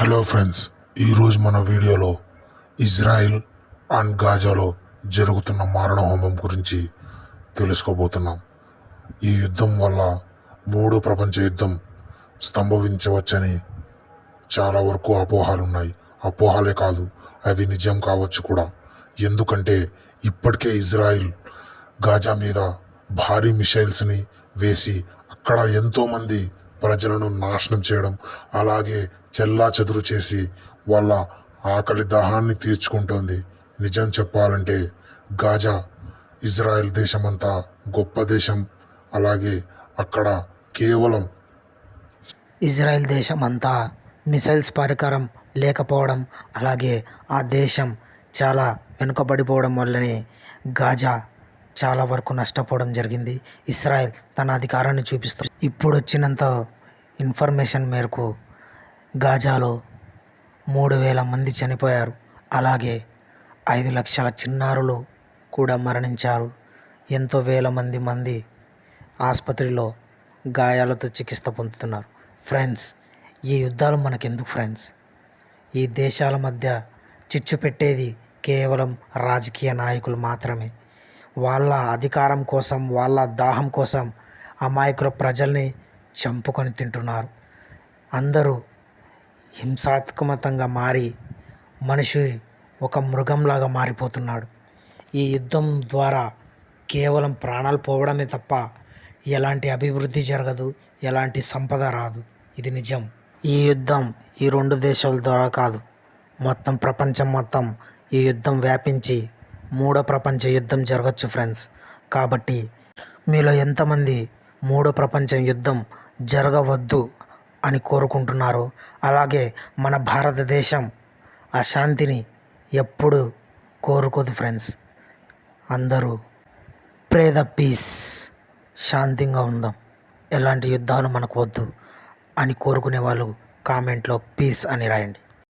Hello friends, ఈరోజు మన వీడియోలో ఇజ్రాయిల్ అండ్ గాజాలో జరుగుతున్న మారణ హోమం గురించి తెలుసుకోబోతున్నాం. ఈ యుద్ధం వల్ల మూడో ప్రపంచ యుద్ధం స్తంభవించవచ్చని చాలా వరకు అపోహలున్నాయి. అపోహలే కాదు, అవి నిజం కావచ్చు కూడా. ఎందుకంటే ఇప్పటికే ఇజ్రాయిల్ గాజా మీద భారీ మిసైల్స్ని వేసి అక్కడ ఎంతోమంది ప్రజలను నాశనం చేయడం, అలాగే చెల్లా చెదురు చేసి వాళ్ళ ఆకలి దాహాన్ని తీర్చుకుంటోంది. నిజం చెప్పాలంటే గాజా ఇజ్రాయెల్ దేశమంతా గొప్ప దేశం. అలాగే అక్కడ కేవలం ఇజ్రాయెల్ దేశం అంతా మిసైల్స్ పరికరం లేకపోవడం, అలాగే ఆ దేశం చాలా వెనుకబడిపోవడం వల్లనే గాజా చాలా వరకు నష్టపోవడం జరిగింది. ఇజ్రాయెల్ తన అధికారాన్ని చూపిస్తుంది. ఇప్పుడు వచ్చినంత ఇన్ఫర్మేషన్ మేరకు గాజాలో 3,000 మంది చనిపోయారు. అలాగే 5 లక్షల చిన్నారులు కూడా మరణించారు. ఎంతో వేల మంది ఆసుపత్రిలో గాయాలతో చికిత్స పొందుతున్నారు. ఫ్రెండ్స్, ఈ యుద్ధాలు మనకెందుకు ఫ్రెండ్స్? ఈ దేశాల మధ్య చిచ్చు పెట్టేది కేవలం రాజకీయ నాయకులు మాత్రమే. వాళ్ళ అధికారం కోసం, వాళ్ళ దాహం కోసం అమాయకుల ప్రజల్ని చంపుకొని తింటున్నారు. అందరూ హింసాత్మకంగా మారి మనిషి ఒక మృగంలాగా మారిపోతున్నాడు. ఈ యుద్ధం ద్వారా కేవలం ప్రాణాలు పోవడమే తప్ప ఎలాంటి అభివృద్ధి జరగదు, ఎలాంటి సంపద రాదు. ఇది నిజం. ఈ యుద్ధం ఈ 2 దేశాల ద్వారా కాదు, మొత్తం ప్రపంచం మొత్తం ఈ యుద్ధం వ్యాపించి మూడో ప్రపంచ యుద్ధం జరగచ్చు ఫ్రెండ్స్. కాబట్టి మీలో ఎంతమంది మూడో ప్రపంచ యుద్ధం జరగవద్దు అని కోరుకుంటున్నారు? అలాగే మన భారతదేశం అశాంతిని ఎప్పుడు కోరుకోదు ఫ్రెండ్స్. అందరూ ప్రే ద పీస్, శాంతిగా ఉందాం, ఎలాంటి యుద్ధాలు మనకు వద్దు అని కోరుకునే వాళ్ళు కామెంట్లో పీస్ అని రాయండి.